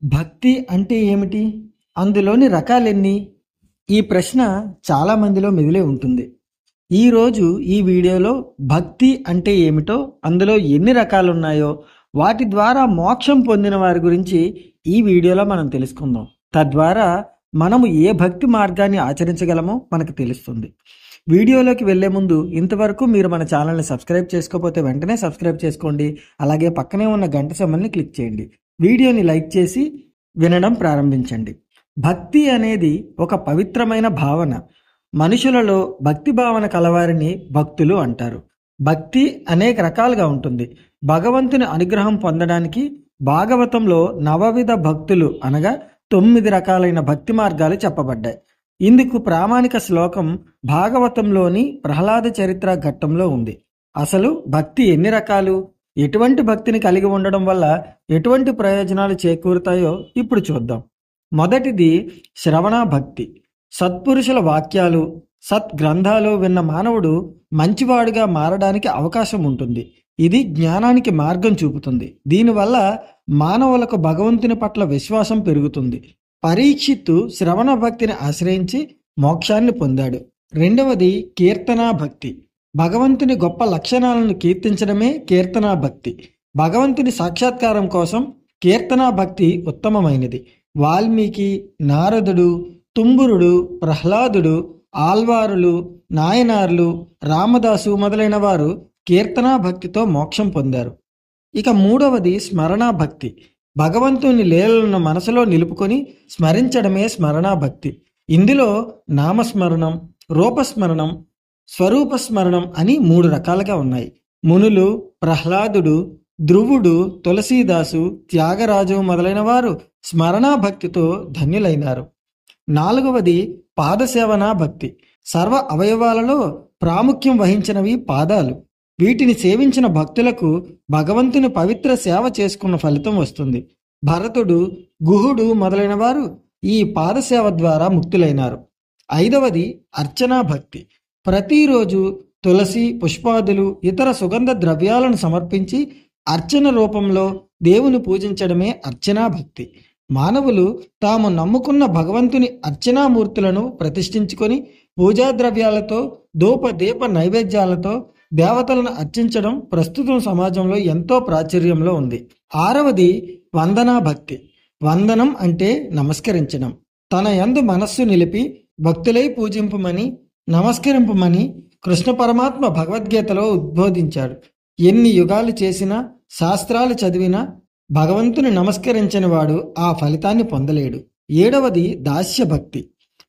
భక్తి అంటే ఏమిటి? అందులోని రకాలెన్ని? ఈ ప్రశ్న చాలా మందిలో మెదిలే ఉంటుంది. ఈరోజు ఈ వీడియోలో భక్తి అంటే ఏమిటో, అందులో ఎన్ని రకాలున్నాయో, వాటి ద్వారా మోక్షం పొందిన వారి గురించి ఈ వీడియోలో మనం తెలుసుకుందాం. తద్వారా మనము ఏ భక్తి మార్గాన్ని ఆచరించగలమో మనకు తెలుస్తుంది. వీడియోలోకి వెళ్లే ముందు ఇంతవరకు మీరు మన ఛానల్ని సబ్స్క్రైబ్ చేసుకోకపోతే వెంటనే సబ్స్క్రైబ్ చేసుకోండి. అలాగే పక్కనే ఉన్న గంట సింబల్ని క్లిక్ చేయండి. వీడియోని లైక్ చేసి వినడం ప్రారంభించండి. భక్తి అనేది ఒక పవిత్రమైన భావన. మనుషులలో భక్తి భావన కలవారిని భక్తులు అంటారు. భక్తి అనేక రకాలుగా ఉంటుంది. భగవంతుని అనుగ్రహం పొందడానికి భాగవతంలో నవవిధ భక్తులు అనగా 9 రకాలైన భక్తి మార్గాలు చెప్పబడ్డాయి. ఇందుకు ప్రామాణిక శ్లోకం భాగవతంలోని ప్రహ్లాద చరిత్ర ఘట్టంలో ఉంది. అసలు భక్తి ఎన్ని రకాలు, ఎటువంటి భక్తిని కలిగి ఉండడం వల్ల ఎటువంటి ప్రయోజనాలు చేకూరుతాయో ఇప్పుడు చూద్దాం. మొదటిది శ్రవణ భక్తి. సత్పురుషుల వాక్యాలు, సద్గ్రంథాలు విన్న మానవుడు మంచివాడుగా మారడానికి అవకాశం ఉంటుంది. ఇది జ్ఞానానికి మార్గం చూపుతుంది. దీనివల్ల మానవులకు భగవంతుని పట్ల విశ్వాసం పెరుగుతుంది. పరీక్షిత్తు శ్రవణ భక్తిని ఆశ్రయించి మోక్షాన్ని పొందాడు. రెండవది కీర్తనా భక్తి. భగవంతుని గొప్ప లక్షణాలను కీర్తించడమే కీర్తనా భక్తి. భగవంతుని సాక్షాత్కారం కోసం కీర్తనా భక్తి ఉత్తమమైనది. వాల్మీకి, నారదుడు, తుంబురుడు, ప్రహ్లాదుడు, ఆల్వారులు, నాయనార్లు, రామదాసు మొదలైన వారు కీర్తనా భక్తితో మోక్షం పొందారు. ఇక మూడవది స్మరణా భక్తి. భగవంతుని లీలలను మనసులో నిలుపుకొని స్మరించడమే స్మరణా భక్తి. ఇందులో నామస్మరణం, రూపస్మరణం, స్వరూపస్మరణం అని 3 రకాలుగా ఉన్నాయి. మునులు, ప్రహ్లాదుడు, ధ్రువుడు, తులసీదాసు, త్యాగరాజు మొదలైన వారు స్మరణా భక్తితో ధన్యులైనారు. నాలుగవది పాదసేవనా భక్తి. సర్వ అవయవాలలో ప్రాముఖ్యం వహించినవి పాదాలు. వీటిని సేవించిన భక్తులకు భగవంతుని పవిత్ర సేవ చేసుకున్న ఫలితం వస్తుంది. భరతుడు, గుహుడు మొదలైన వారు ఈ పాదసేవ ద్వారా ముక్తులైనారు. ఐదవది అర్చనా భక్తి. ప్రతిరోజు తులసి, పుష్పాదులు, ఇతర సుగంధ ద్రవ్యాలను సమర్పించి అర్చన రూపంలో దేవుని పూజించడమే అర్చనా భక్తి. మానవులు తాము నమ్ముకున్న భగవంతుని అర్చనామూర్తులను ప్రతిష్ఠించుకొని పూజా ద్రవ్యాలతో, ధూప దీప నైవేద్యాలతో దేవతలను అర్చించడం ప్రస్తుతం సమాజంలో ఎంతో ప్రాచుర్యంలో ఉంది. ఆరవది వందనా భక్తి. వందనం అంటే నమస్కరించడం. తన యందు మనస్సు నిలిపి భక్తులై పూజింపమని, నమస్కరింపమని కృష్ణ పరమాత్మ భగవద్గీతలో ఉద్బోధించాడు. ఎన్ని యుగాలు చేసినా, శాస్త్రాలు చదివినా భగవంతుని నమస్కరించని వాడు ఆ ఫలితాన్ని పొందలేడు. ఏడవది దాస్య భక్తి.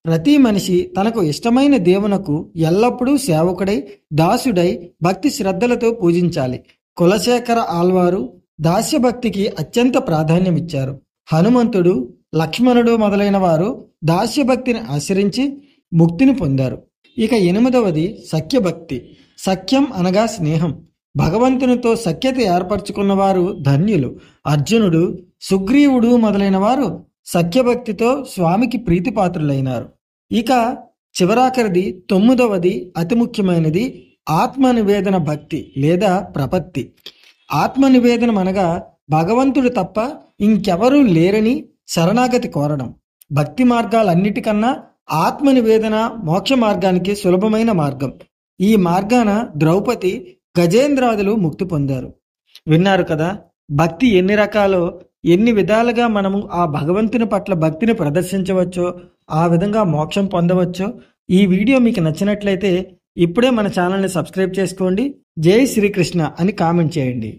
ప్రతి మనిషి తనకు ఇష్టమైన దేవునకు ఎల్లప్పుడూ సేవకుడై, దాసుడై భక్తి శ్రద్ధలతో పూజించాలి. కులశేఖర ఆల్వారు దాస్య భక్తికి అత్యంత ప్రాధాన్యమిచ్చారు. హనుమంతుడు, లక్ష్మణుడు మొదలైన వారు దాస్య భక్తిని ఆచరించి ముక్తిని పొందారు. ఇక ఎనిమిదవది సఖ్యభక్తి. సఖ్యం అనగా స్నేహం. భగవంతునితో సఖ్యత ఏర్పరచుకున్నవారు ధన్యులు. అర్జునుడు, సుగ్రీవుడు మొదలైన వారు సఖ్యభక్తితో స్వామికి ప్రీతిపాత్రులైనారు. ఇక చివరాఖరిది 9వది అతి ముఖ్యమైనది ఆత్మనివేదన భక్తి లేదా ప్రపత్తి. ఆత్మనివేదనం అనగా భగవంతుడు తప్ప ఇంకెవరూ లేరని శరణాగతి కోరడం. భక్తి మార్గాలన్నిటికన్నా ఆత్మనివేదన మోక్ష మార్గానికి సులభమైన మార్గం. ఈ మార్గాన ద్రౌపది, గజేంద్రాదులు ముక్తి పొందారు. విన్నారు కదా, భక్తి ఎన్ని రకాలో, ఎన్ని విధాలుగా మనము ఆ భగవంతుని పట్ల భక్తిని ప్రదర్శించవచ్చో, ఆ విధంగా మోక్షం పొందవచ్చో. ఈ వీడియో మీకు నచ్చినట్లయితే ఇప్పుడే మన ఛానల్ని సబ్స్క్రైబ్ చేసుకోండి. జై శ్రీకృష్ణ అని కామెంట్ చేయండి.